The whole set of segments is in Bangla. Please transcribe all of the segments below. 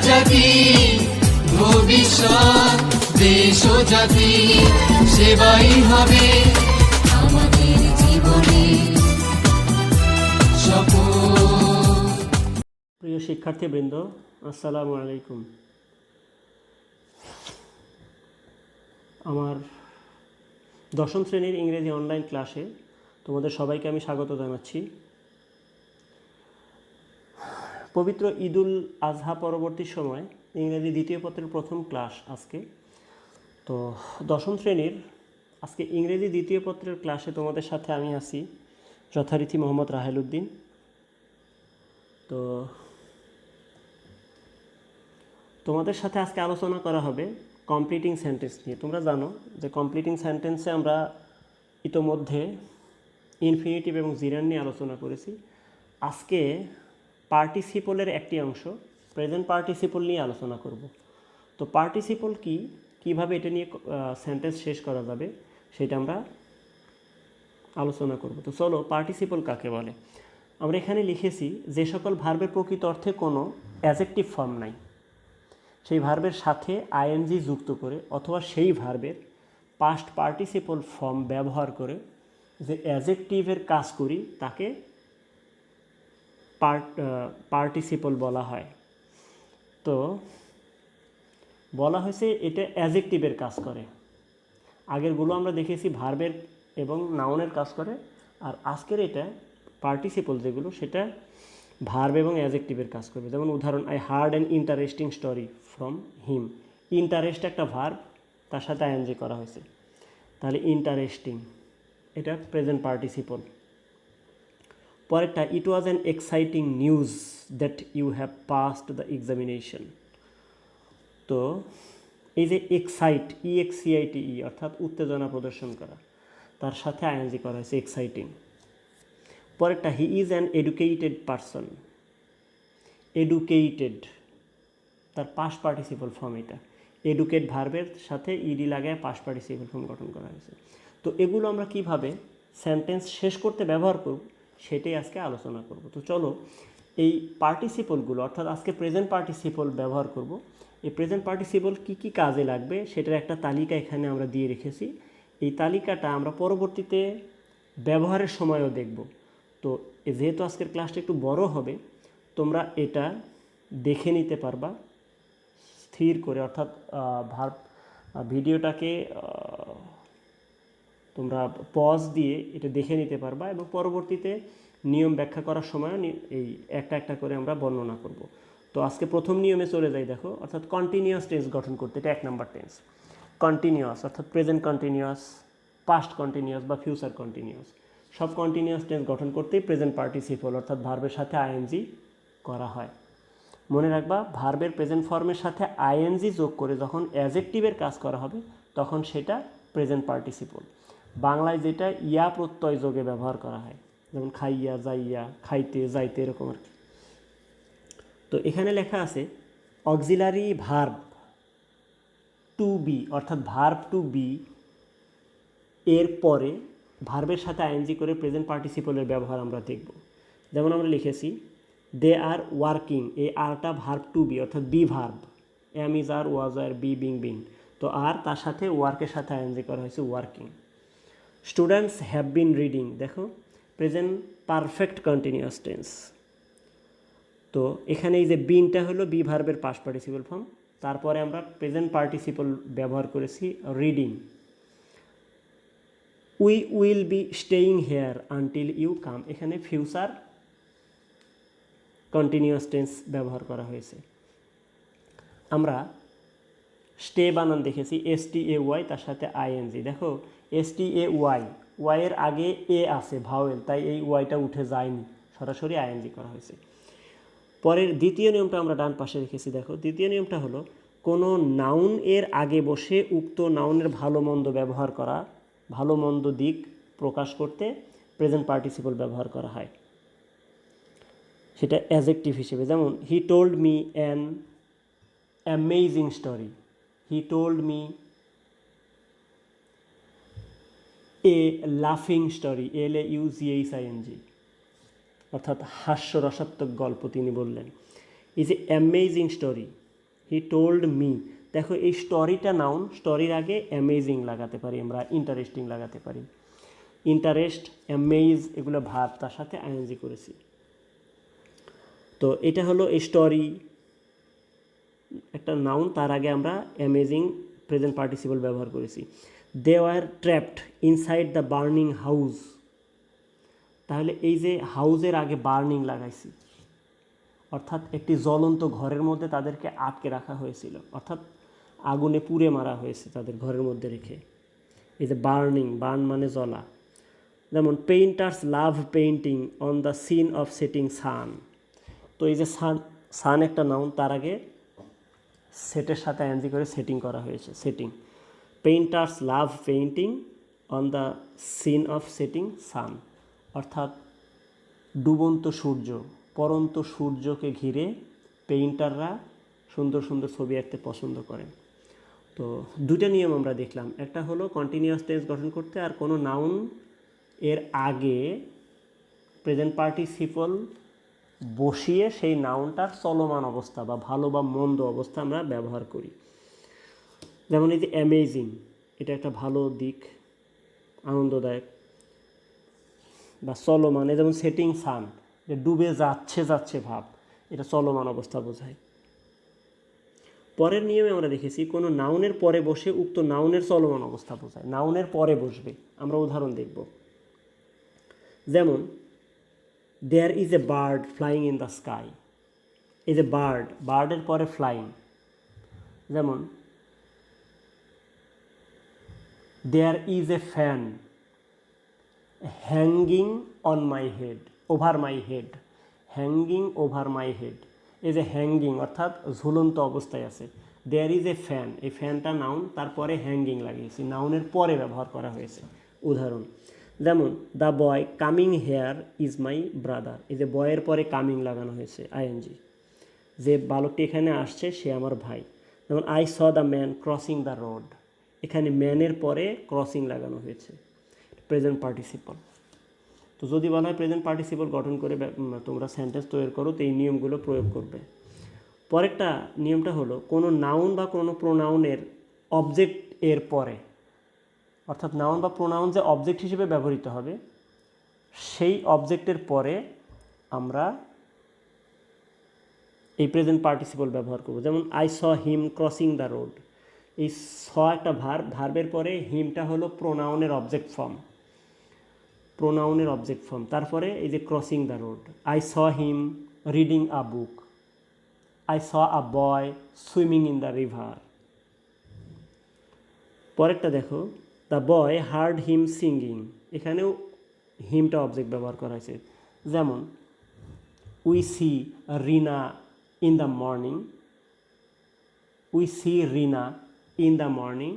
জাতি, ভবিষ্যৎ দেশ ও জাতি, সেবাই হবে আমাদের জীবনে শপথ। প্রিয় শিক্ষার্থীবৃন্দ, আসসালামু আলাইকুম। আমার দশম শ্রেণীর ইংরেজি অনলাইন ক্লাসে তোমাদের সবাইকে আমি স্বাগত জানাচ্ছি। পবিত্র ঈদুল আজহা পরবর্তী সময় ইংরেজি দ্বিতীয় পত্রের প্রথম ক্লাস আজকে। তো দশম শ্রেণীর আজকে ইংরেজি দ্বিতীয় পত্রের ক্লাসে তোমাদের সাথে আমি আছি যথারীতি মোহাম্মদ রাহেল উদ্দিন। তো তোমাদের সাথে আজকে আলোচনা করা হবে কমপ্লিটিং সেন্টেন্স নিয়ে। তোমরা জানো যে কমপ্লিটিং সেন্টেন্সে আমরা ইতোমধ্যে ইনফিনিটিভ এবং জিরান নিয়ে আলোচনা করেছি। আজকে পার্টিসিপলের একটি অংশ প্রেজেন্ট পার্টিসিপল নিয়ে আলোচনা করব। তো পার্টিসিপল কি, কিভাবে এটা নিয়ে সেন্টেন্স শেষ করা যাবে সেটা আমরা আলোচনা করব। তো চলো, পার্টিসিপল কাকে বলে। আমরা এখানে লিখেছি যে সকল ভার্বের প্রকৃত অর্থে কোনো অ্যাজেক্টিভ ফর্ম নাই, সেই ভার্বের সাথে আইএনজি যুক্ত করে অথবা সেই ভার্বের পাস্ট পার্টিসিপল ফর্ম ব্যবহার করে যে অ্যাজেক্টিভের কাজ করি তাকে পার্টিসিপল বলা হয়। তো বলা হয়েছে এটা অ্যাজেক্টিভের কাজ করে। আগেরগুলো আমরা দেখেছি ভার্বের এবং নাউনের কাজ করে, আর আজকের এটা পার্টিসিপল যেগুলো সেটা ভার্ব এবং অ্যাজেক্টিভের কাজ করবে। যেমন উদাহরণ, I hard an interesting story from him. Interest একটা ভার্ব, তার সাথে আইএনজি করা হয়েছে, তাহলে ইন্টারেস্টিং, এটা প্রেজেন্ট পার্টিসিপল। পরেরটা, it was an exciting news that you have passed the examination. তো এই যে এক্সাইট, EXCITE অর্থাৎ উত্তেজনা প্রদর্শন করা, তার সাথে আইএনজি করা হয়েছে এক্সাইটিং। পরেরটা, he is an educated person. Educated তার পাস্ট পার্টিসিপল ফর্ম, এটা এডুকেট ভার্বের সাথে ইডি লাগায় পাস্ট পার্টিসিপল ফর্ম গঠন করা হয়েছে। তো এগুলো আমরা কিভাবে সেন্টেন্স শেষ করতে ব্যবহার করব সেটাই আজকে আলোচনা করব। তো চলো, এই পার্টিসিপলগুলো অর্থাৎ আজকে প্রেজেন্ট পার্টিসিপল ব্যবহার করব। এই প্রেজেন্ট পার্টিসিপল কী কী কাজে লাগবে সেটার একটা তালিকা এখানে আমরা দিয়ে রেখেছি। এই তালিকাটা আমরা পরবর্তীতে ব্যবহারের সময়ও দেখব। তো যেহেতু আজকের ক্লাসটা একটু বড় হবে, তোমরা এটা দেখে নিতে পারবা স্থির করে, অর্থাৎ ভিডিওটাকে তোমরা পজ দিয়ে এটা দেখে নিতে পারবা এবং পরবর্তীতে নিয়ম ব্যাখ্যা করার সময়ও এই একটা একটা করে আমরা বর্ণনা করব। তো আজকে প্রথম নিয়মে চলে যাই। দেখো, অর্থাৎ কন্টিনিউয়াস টেন্স গঠন করতে, এটা 1 নম্বর টেন্স। কন্টিনিউয়াস অর্থাৎ প্রেজেন্ট কন্টিনিউয়াস, পাস্ট কন্টিনিউয়াস বা ফিউচার কন্টিনিউয়াস, সব কন্টিনিউয়াস টেন্স গঠন করতেই প্রেজেন্ট পার্টিসিপল অর্থাৎ ভার্বের সাথে আইএনজি করা হয়। মনে রাখবা, ভার্বের প্রেজেন্ট ফর্মের সাথে আইএনজি যোগ করে যখন অ্যাজেক্টিভের কাজ করা হবে তখন সেটা প্রেজেন্ট পার্টিসিপল। বাংলায় যেটা ইয়া প্রত্যয় যোগে ব্যবহার করা হয়, যেমন খাইয়া, যাইয়া, খাইতে, যাইতে, এরকম আর কি। তো এখানে লেখা আছে অক্সিলারি ভার্ব টু বি, অর্থাৎ ভার্ব টু বি এর পরে ভার্বের সাথে আইএনজি করে প্রেজেন্ট পার্টিসিপলের ব্যবহার আমরা দেখব। যেমন আমরা লিখেছি দে আর ওয়ার্কিং, এই আরটা ভার্ব টু বি অর্থাৎ be verb, am is are, was were, be being been, তো আর তার সাথে ওয়ার্কের সাথে আইএনজি করা হয়েছে working. Students have been reading, দেখো প্রেজেন্ট পারফেক্ট কন্টিনিউয়াস টেন্স। তো এখানে এই যে বিনটা হলো বি ভার্বের পাস্ট পার্টিসিপল ফর্ম, তারপরে আমরা প্রেজেন্ট পার্টিসিপল ব্যবহার করেছি reading. We will be staying here until you come, এখানে ফিউচার কন্টিনিউয়াস টেন্স ব্যবহার করা হয়েছে। আমরা স্টে বানান দেখেছি STAY, তার সাথে আইএনজি। দেখো STAY, ওয়াইয়ের আগে এ আছে ভাওয়েল, তাই এই ওয়াইটা উঠে যায়নি, সরাসরি আইএনজি করা হয়েছে। পরের দ্বিতীয় নিয়মটা আমরা ডান পাশে রেখেছি। দেখো দ্বিতীয় নিয়মটা হলো কোনো নাউন এর আগে বসে উক্ত নাউনের ভালো মন্দ ব্যবহার করা, ভালো মন্দ দিক প্রকাশ করতে প্রেজেন্ট পার্টিসিপল ব্যবহার করা হয়, সেটা অ্যাজেক্টিভ হিসেবে। যেমন he told me an amazing story, he told me a লাফিং স্টোরি, LAUGHING, অর্থাৎ হাস্যরসাত্মক গল্প তিনি বললেন। এই যে amazing story, he told me. দেখো এই স্টোরিটা নাউন, স্টোরির আগে অ্যামেজিং লাগাতে পারি আমরা, ইন্টারেস্টিং লাগাতে পারি। ইন্টারেস্ট, অ্যামেজ এগুলো ভার্ব, তার সাথে আইএনজি করেছি। তো এটা হলো এই স্টোরি একটা নাউন, তার আগে আমরা অ্যামেজিং প্রেজেন্ট পার্টিসিপল ব্যবহার করেছি। They were trapped inside the burning house. তাহলে এই যে হাউজের আগে বার্নিং লাগাইছি, অর্থাৎ একটি জ্বলন্ত ঘরের মধ্যে তাদেরকে আটকে রাখা হয়েছিল, অর্থাৎ আগুনে পুড়ে মারা হয়েছে তাদের ঘরের মধ্যে রেখে। এই যে বার্নিং, বার্ন মানে জ্বলা। যেমন painters love painting on the scene of setting sun. তো এই যে সান, সান একটা নাউন, তার আগে সেটের সাথে আইএনজি করে সেটিং করা হয়েছে, setting. Painters love painting on the scene of setting sun, অর্থাৎ ডুবন্ত সূর্য, পরন্ত সূর্যকে ঘিরে পেইন্টাররা সুন্দর সুন্দর ছবি আঁকতে পছন্দ করেন। তো দুটো নিয়ম আমরা দেখলাম, একটা হলো কন্টিনিউয়াস টেন্স গঠন করতে, আর কোনো নাউন এর আগে প্রেজেন্ট পার্টিসিপল বসিয়ে সেই নাউনটার চলমান অবস্থা বা ভালো বা মন্দ অবস্থা আমরা ব্যবহার করি। যেমন এই যে অ্যামেজিং, এটা একটা ভালো দিক, আনন্দদায়ক বা চলমান। যেমন সেটিং সান, যে ডুবে যাচ্ছে যাচ্ছে ভাব, এটা চলমান অবস্থা বোঝায়। পরের নিয়মে আমরা দেখেছি কোনো নাউনের পরে বসে উক্ত নাউনের চলমান অবস্থা বোঝায়, নাউনের পরে বসবে। আমরা উদাহরণ দেখব, যেমন there is a bird flying in the sky. এই যে বার্ড, বার্ডের পরে ফ্লাইং। যেমন there is a fan hanging on my head, over my head, hanging over my head. এই যে হ্যাঙ্গিং অর্থাৎ ঝুলন্ত অবস্থায় আছে। দেয়ার ইজ এ ফ্যান, এই ফ্যানটা নাউন, তারপরে হ্যাঙ্গিং লাগিয়েছি, নাউনের পরে ব্যবহার করা হয়েছে। উদাহরণ, যেমন the boy coming here is my brother. এই যে বয়ের পরে কামিং লাগানো হয়েছে, আইএনজি। যে বালকটি এখানে আসছে সে আমার ভাই। যেমন I saw the man crossing the road, এখানে ম্যানের পরে ক্রসিং লাগানো হয়েছে, প্রেজেন্ট পার্টিসিপল। তো যদি বলা হয় প্রেজেন্ট পার্টিসিপল গঠন করে তোমরা সেন্টেন্স তৈরি করো, তো এই নিয়মগুলো প্রয়োগ করবে। পরেরটা নিয়মটা হলো কোনো নাউন বা কোনো প্রোনাউনের অবজেক্ট এর পরে, অর্থাৎ নাউন বা প্রোনাউন যে অবজেক্ট হিসেবে ব্যবহৃত হবে সেই অবজেক্টের পরে আমরা এই প্রেজেন্ট পার্টিসিপল ব্যবহার করব। যেমন I saw him crossing the road, এই স একটা ভার্ব, ভার্বের পরে হিমটা হলো প্রোনাউনের অবজেক্ট ফর্ম, প্রোনাউনের অবজেক্ট ফর্ম। তারপরে এই যে crossing the road, I saw him reading a book, I saw a boy swimming in the river. পরেরটা দেখো, the boy hard him singing, এখানেও হিমটা অবজেক্ট ব্যবহার করা হয়েছে। যেমন we see Rina in the morning, we see Rina in the morning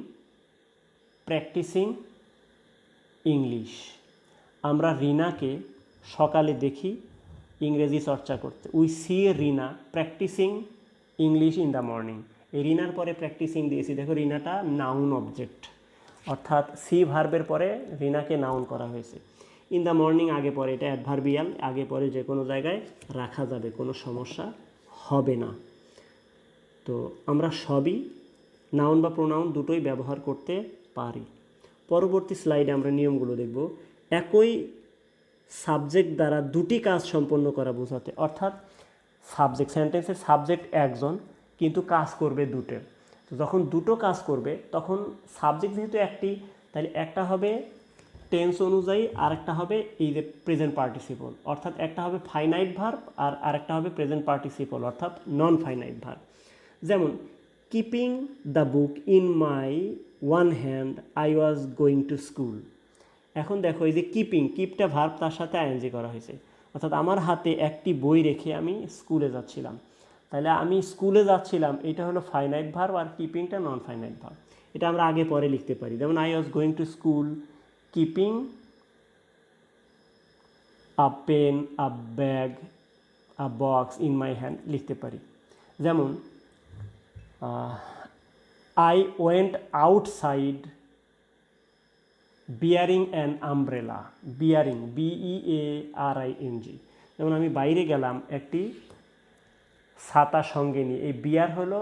practising English. আমরা রিনাকে সকালে দেখি ইংরেজি চর্চা করতে। We see Rina practising English in the morning, এই রিনার পরে প্র্যাকটিসিং দিয়েছি। দেখো রিনাটা নাউন অবজেক্ট, অর্থাৎ সি ভার্বের পরে রিনাকে নাউন করা হয়েছে। ইন দ্য মর্নিং আগে পরে, এটা অ্যাডভার্বিয়াল, আগে পরে যে কোনো জায়গায় রাখা যাবে, কোনো সমস্যা হবে না। তো আমরা সবই নাউন বা প্রোনাউন দুটোই ব্যবহার করতে পারি। পরবর্তী স্লাইডে আমরা নিয়মগুলো দেখব। একই সাবজেক্ট দ্বারা দুটি কাজ সম্পন্ন করা বোঝাতে, অর্থাৎ সাবজেক্ট, সেন্টেন্সের সাবজেক্ট একজন কিন্তু কাজ করবে দুটো। তো যখন দুটো কাজ করবে তখন সাবজেক্ট যেহেতু একটি, তাহলে একটা হবে টেন্স অনুযায়ী, আর একটা হবে এই যে প্রেজেন্ট পার্টিসিপল, অর্থাৎ একটা হবে ফাইনাইট ভার্ব আর আরেকটা হবে প্রেজেন্ট পার্টিসিপল অর্থাৎ নন ফাইনাইট ভার্ব। যেমন keeping the book in my one hand I was going to school. এখন দেখো এই যে কিপিং, কিপটা ভার্ব, তার সাথে আইএনজি করা হয়েছে, অর্থাৎ আমার হাতে একটি বই রেখে আমি স্কুলে যাচ্ছিলাম। তাহলে আমি স্কুলে যাচ্ছিলাম, এটা হলো ফাইনাইট ভার্ব, আর কিপিংটা নন ফাইনাইট ভার্ব। এটা আমরা আগে পরে লিখতে পারি। যেমন I was going to school keeping a pen, a bag, a box in my hand লিখতে পারি। যেমন I went outside bearing an umbrella, bearing BEARING। যেমন আমি বাইরে গেলাম একটি ছাতা সঙ্গে নিয়ে, এই বিয়ার হলো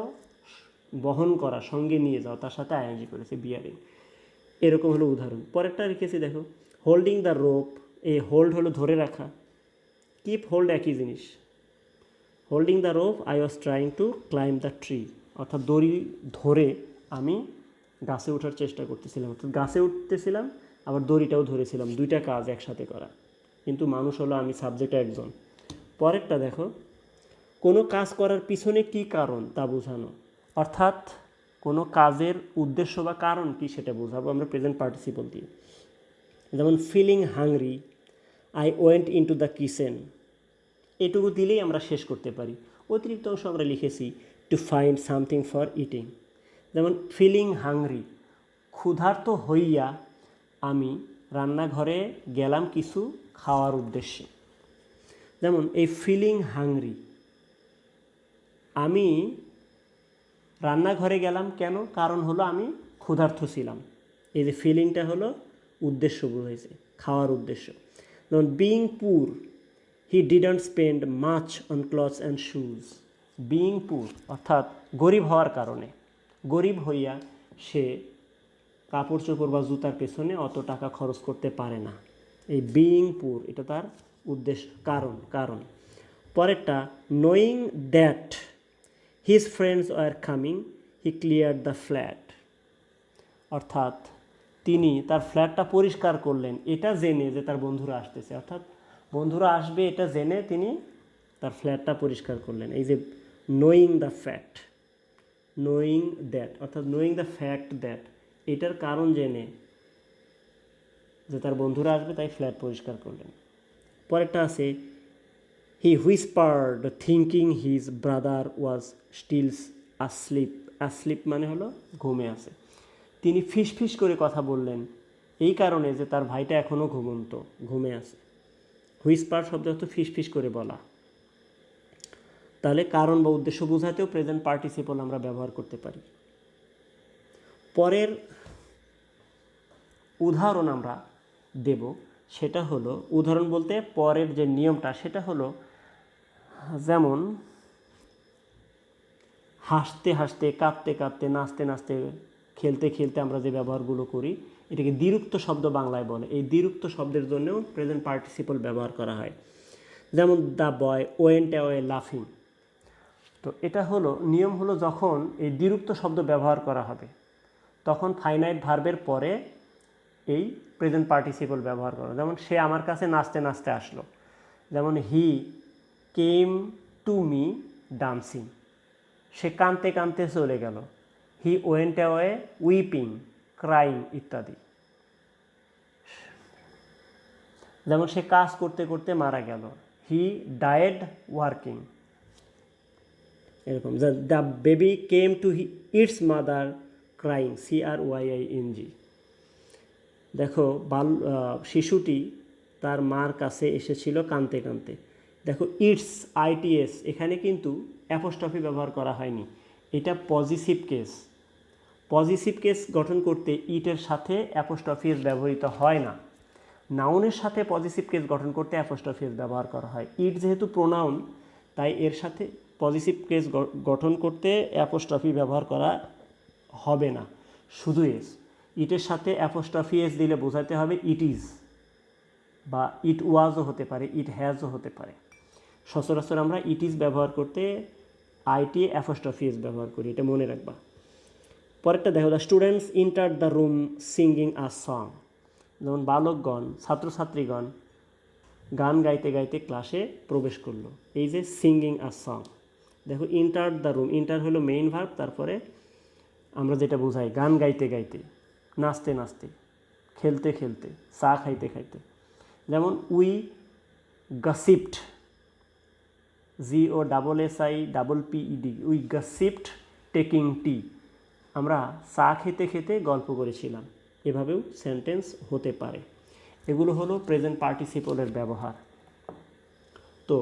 বহন করা, সঙ্গে নিয়ে যাওয়া, তার সাথে আইএনজি করেছে, বিয়ারিং। এরকম হলো উদাহরণ। পরেরটা রেখেছি দেখো, হোল্ডিং দ্য রোপ। এই হোল্ড হলো ধরে রাখা, কিপ হোল্ড একই জিনিস। Holding the rope I was trying to climb the tree, অর্থাৎ দড়ি ধরে আমি গাছে ওঠার চেষ্টা করতেছিলাম, অর্থাৎ গাছে উঠতেছিলাম আবার দড়িটাও ধরেছিলাম, দুইটা কাজ একসাথে করা। কিন্তু মানুষ হলো আমি, সাবজেক্ট একজন। পরেরটা দেখো, কোনো কাজ করার পিছনে কি কারণ তা বোঝানো, অর্থাৎ কোনো কাজের উদ্দেশ্য বা কারণ কি সেটা বোঝাবো আমরা প্রেজেন্ট পার্টিসিপল দিয়ে। যেমন feeling hungry, I went into the kitchen, এটুকু দিলেই আমরা শেষ করতে পারি। অতিরিক্ত অংশ আমরা লিখেছি to find something for eating. যেমন ফিলিং হাংরি, ক্ষুধার্ত হইয়া আমি রান্নাঘরে গেলাম কিছু খাওয়ার উদ্দেশ্যে। যেমন এই ফিলিং হাংরি, আমি রান্নাঘরে গেলাম কেন, কারণ হলো আমি ক্ষুধার্ত ছিলাম। এই যে ফিলিংটা হলো উদ্দেশ্য বোঝাইছে, খাওয়ার উদ্দেশ্য। যেমন বিইং পুর, he didn't spend much on clothes and shoes. Being পুর অর্থাৎ গরিব হওয়ার কারণে, গরিব হইয়া সে কাপড় চোপড় বা জুতার পেছনে অত টাকা খরচ করতে পারে না। এই বিইং পুর এটা তার উদ্দেশ্য, কারণ। পরেরটা, knowing that his friends are coming he clear the flat, অর্থাৎ তিনি তার ফ্ল্যাটটা পরিষ্কার করলেন এটা জেনে যে তার বন্ধুরা আসতেছে, অর্থাৎ বন্ধুরা আসবে এটা জেনে তিনি তার ফ্ল্যাটটা পরিষ্কার করলেন। এই যে knowing the fact, knowing that অর্থাৎ নোয়িং দ্য ফ্যাক্ট দ্যাট, এটার কারণ জেনে যে তার বন্ধুরা আসবে তাই ফ্ল্যাট পরিষ্কার করলেন। পরেরটা আছে he whispered thinking his brother was still asleep. Asleep মানে হলো ঘুমে আছে। তিনি ফিসফিস করে কথা বললেন এই কারণে যে তার ভাইটা এখনও ঘুমন্ত, ঘুমে আছে। হুইসপার শব্দ অর্থ ফিসফিস করে বলা। তাহলে কারণ বা উদ্দেশ্য বোঝাতেও প্রেজেন্ট পার্টিসিপল আমরা ব্যবহার করতে পারি। পরের উদাহরণ আমরা দেব, সেটা হলো, উদাহরণ বলতে পরের যে নিয়মটা সেটা হলো, যেমন হাসতে হাসতে, কাঁদতে কাঁদতে, নাচতে নাচতে, খেলতে খেলতে আমরা যে ব্যবহারগুলো করি এটাকে দ্বিরুক্ত শব্দ বাংলায় বলে। এই দ্বিরুক্ত শব্দের জন্যও প্রেজেন্ট পার্টিসিপল ব্যবহার করা হয়। যেমন দ্য বয় ওয়েন্ট অ্যাওয়ে লাফিং। তো এটা হলো নিয়ম, হলো যখন এই দ্বিরুক্ত শব্দ ব্যবহার করা হবে তখন ফাইনাইট ভার্বের পরে এই প্রেজেন্ট পার্টিসিপল ব্যবহার করা। যেমন সে আমার কাছে নাচতে নাচতে আসলো, যেমন he came to me dancing, সে কাঁদতে কাঁদতে চলে গেল। He went away weeping, crying ইত্যাদি। যেমন সে কাজ করতে করতে মারা গেল, হি ডায়েড ওয়ার্কিং। এরকম, the baby came to its mother crying, CRYING। দেখো শিশুটি তার মার কাছে এসেছিল কাঁদতে কাঁদতে। দেখো ইটস, ITS, এখানে কিন্তু অ্যাপোস্ট্রফি ব্যবহার করা হয়নি, এটা পজিটিভ কেস। পজিটিভ কেস গঠন করতে ইটের সাথে অ্যাপোস্ট্রফিস ব্যবহৃত হয় না। নাউনের সাথে পজিটিভ কেস গঠন করতে অ্যাপোস্ট্রফিস ব্যবহার করা হয়। ইট যেহেতু প্রোনাউন তাই এর সাথে পজিটিভ কেস গঠন করতে অ্যাপোস্ট্রফি ব্যবহার করা হবে না, শুধু এস। ইটের সাথে অ্যাপোস্ট্রফি এস দিলে বোঝাতে হবে ইট ইজ, বা ইট ওয়াজও হতে পারে, ইট হ্যাজও হতে পারে। সচরাচর আমরা ইট ইজ ব্যবহার করতে IT অ্যাপোস্ট্রফি এস ব্যবহার করি, এটা মনে রাখবা। পরেরটা দেখো, the students enter the room singing a song. যেমন বালকগণ, ছাত্রছাত্রীগণ গান গাইতে গাইতে ক্লাসে প্রবেশ করলো। এই যে সিঙ্গিং আ সং, দেখো ইন্টার দ্য রুম, ইন্টার হলো মেইন ভার্ব, তারপরে আমরা যেটা বোঝাই গান গাইতে গাইতে, নাচতে নাচতে, খেলতে খেলতে, চা খাইতে খাইতে। যেমন we gossiped, GOSSIPPED, we gossiped taking tea, আমরা চা খেতে খেতে গল্প করেছিলাম। এভাবেও সেন্টেন্স হতে পারে। এগুলো হলো প্রেজেন্ট পার্টিসিপলের ব্যবহার। তো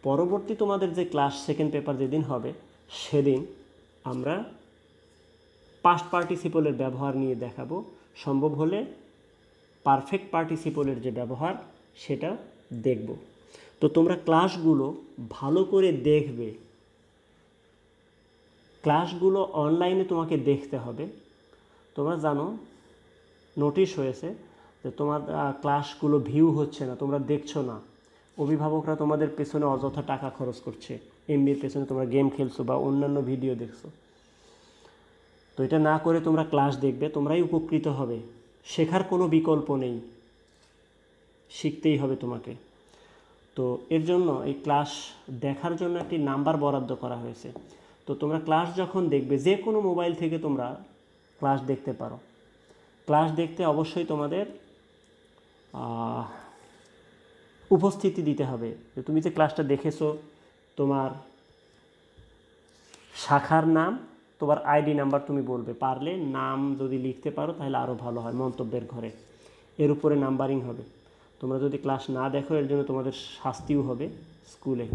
পরবর্তী তোমাদের যে ক্লাস সেকেন্ড পেপার যেদিন হবে সেদিন আমরা পাস্ট পার্টিসিপলের ব্যবহার নিয়ে দেখাবো। সম্ভব হলে পারফেক্ট পার্টিসিপলের যে ব্যবহার সেটা দেখব। তো তোমরা ক্লাসগুলো ভালো করে দেখবে, ক্লাসগুলো অনলাইনে তোমাকে দেখতে হবে। তোমরা জানো নোটিশ হয়েছে যে তোমার ক্লাসগুলো ভিউ হচ্ছে না, তোমরা দেখছো না, অভিভাবকরা তোমাদের পেছনে অযথা টাকা খরচ করছে, এমবির পেছনে তোমরা গেম খেলছো বা অন্যান্য ভিডিও দেখছো। তো এটা না করে তোমরা ক্লাস দেখবে, তোমরাই উপকৃত হবে। শেখার কোনো বিকল্প নেই, শিখতেই হবে তোমাকে। তো এর জন্য এই ক্লাস দেখার জন্য একটি নাম্বার বরাদ্দ করা হয়েছে। তো তোমরা ক্লাস যখন দেখবে, যে কোনো মোবাইল থেকে তোমরা ক্লাস দেখতে পারো। ক্লাস দেখতে অবশ্যই তোমাদের উপস্থিতি দিতে হবে, যে তুমি যে ক্লাসটা দেখেছো, তোমার শাখার নাম, তোমার আইডি নাম্বার তুমি বলবে, পারলে নাম যদি লিখতে পারো তাহলে আরও ভালো হয় মন্তব্যের ঘরে, এর উপরে নাম্বারিং হবে। তোমরা যদি ক্লাস না দেখো এর জন্য তোমাদের শাস্তিও হবে স্কুলে।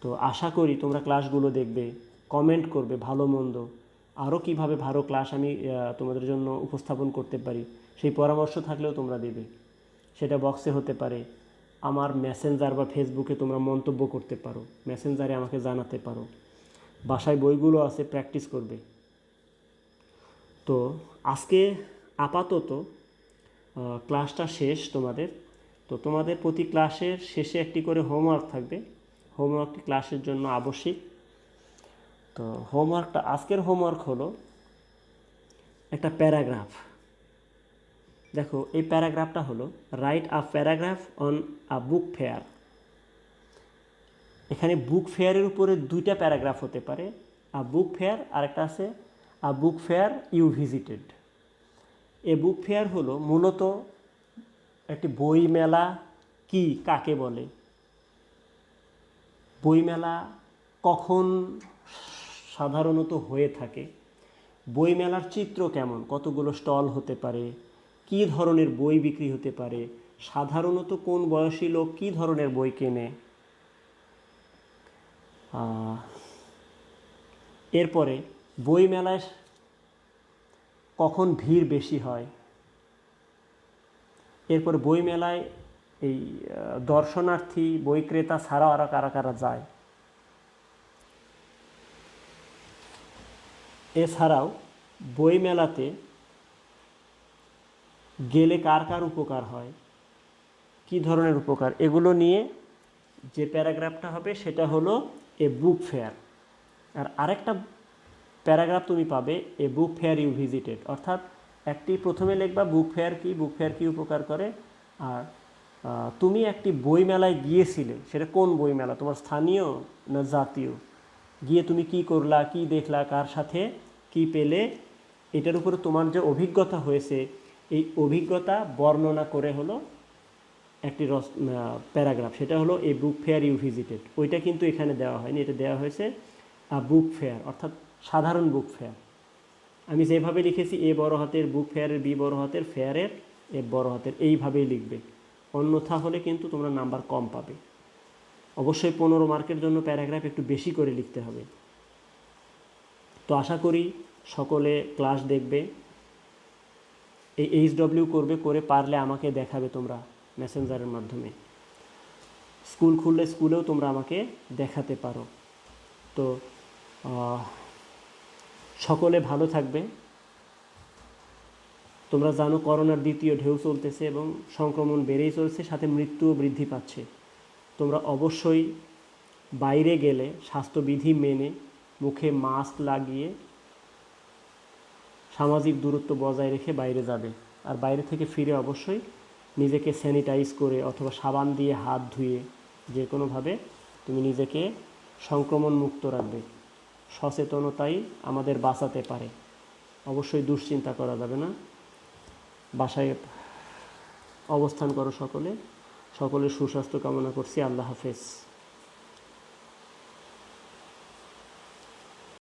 তো আশা করি তোমরা ক্লাসগুলো দেখবে, কমেন্ট করবে ভালো মন্দ, আরও কীভাবে ভালো ক্লাস আমি তোমাদের জন্য উপস্থাপন করতে পারি সেই পরামর্শ থাকলেও তোমরা দেবে। সেটা বক্সে হতে পারে, আমার মেসেঞ্জার বা ফেসবুকে তোমরা মন্তব্য করতে পারো, মেসেঞ্জারে আমাকে জানাতে পারো। বাসায় বইগুলো আছে, প্র্যাকটিস করবে। তো আজকে আপাতত ক্লাসটা শেষ তোমাদের। তো তোমাদের প্রতি ক্লাসের শেষে একটি করে হোমওয়ার্ক থাকবে। হোমওয়ার্কটি ক্লাসের জন্য আবশ্যিক। তো হোমওয়ার্কটা, আজকের হোমওয়ার্ক হলো একটা প্যারাগ্রাফ। দেখো এই প্যারাগ্রাফটা হলো, write a paragraph on a book fair. এখানে বুক ফেয়ারের উপরে দুইটা প্যারাগ্রাফ হতে পারে, আ বুক ফেয়ার, আর একটা আছে a book fair you visited. A book fair হলো মূলত একটি বই মেলা। কি, কাকে বলে, বইমেলা কখন সাধারণত হয়ে থাকে, বইমেলার চিত্র কেমন, কতগুলো স্টল হতে পারে, কী ধরনের বই বিক্রি হতে পারে, সাধারণত কোন বয়সী লোক কী ধরনের বই কেনে। এরপরে বইমেলায় কখন ভিড় বেশি হয়, এরপরে বইমেলায় এই দর্শনার্থী বই ক্রেতা ছাড়াও আরও কারা কারা যায়। এছাড়াও বইমেলাতে গেলে কার কার উপকার হয়, কী ধরনের উপকার, এগুলো নিয়ে যে প্যারাগ্রাফটা হবে সেটা হলো এ বুক ফেয়ার। আর আরেকটা প্যারাগ্রাফ তুমি পাবে এ বুক ফেয়ার ইউ ভিজিটেড, অর্থাৎ একটি প্রথমে লিখবা বুক ফেয়ার কি, বুক ফেয়ার কী উপকার করে, আর তুমি একটি বইমেলায় গিয়েছিলে, সেটা কোন বইমেলা, তোমার স্থানীয় না জাতীয়, গিয়ে তুমি কি করলা, কি দেখলা, কার সাথে কি পেলে, এটার উপরে তোমার যে অভিজ্ঞতা হয়েছে এই অভিজ্ঞতা বর্ণনা করে হলো একটি প্যারাগ্রাফ, সেটা হলো এ বুক ফেয়ার ইউ ভিজিটেড। ওইটা কিন্তু এখানে দেওয়া হয়নি, এটা দেওয়া হয়েছে আ বুক ফেয়ার, অর্থাৎ সাধারণ বুক ফেয়ার। আমি যেভাবে লিখেছি এ বড় হাতের, বুক ফেয়ারের বি বড় হাতের, ফেয়ারের এ বড় হাতের, এইভাবেই লিখবে, অন্যথা হলে কিন্তু তোমরা নাম্বার কম পাবে। অবশ্যই 15 মার্কের জন্য প্যারাগ্রাফ একটু বেশি করে লিখতে হবে। তো আশা করি সকলে ক্লাস দেখবে, এই HW করবে, করে পারলে আমাকে দেখাবে তোমরা মেসেঞ্জারের মাধ্যমে। স্কুল খুললে স্কুলেও তোমরা আমাকে দেখাতে পারো। তো সকলে ভালো থাকবে। তোমরা জানো করোনার দ্বিতীয় ঢেউ চলতেছে এবং সংক্রমণ বেড়েই চলছে, সাথে মৃত্যুও বৃদ্ধি পাচ্ছে। তোমরা অবশ্যই বাইরে গেলে স্বাস্থ্যবিধি মেনে মুখে মাস্ক লাগিয়ে সামাজিক দূরত্ব বজায় রেখে বাইরে যাবে। আর বাইরে থেকে ফিরে অবশ্যই নিজেকে স্যানিটাইজ করে অথবা সাবান দিয়ে হাত ধুয়ে যে কোনোভাবে তুমি নিজেকে সংক্রমণ মুক্ত রাখবে। সচেতনতাই আমাদের বাঁচাতে পারে। অবশ্যই দুশ্চিন্তা করা যাবে না। বাসায় অবস্থান করো সকলে। সকলের সুস্বাস্থ্য কামনা করছি। আল্লাহ হাফেজ।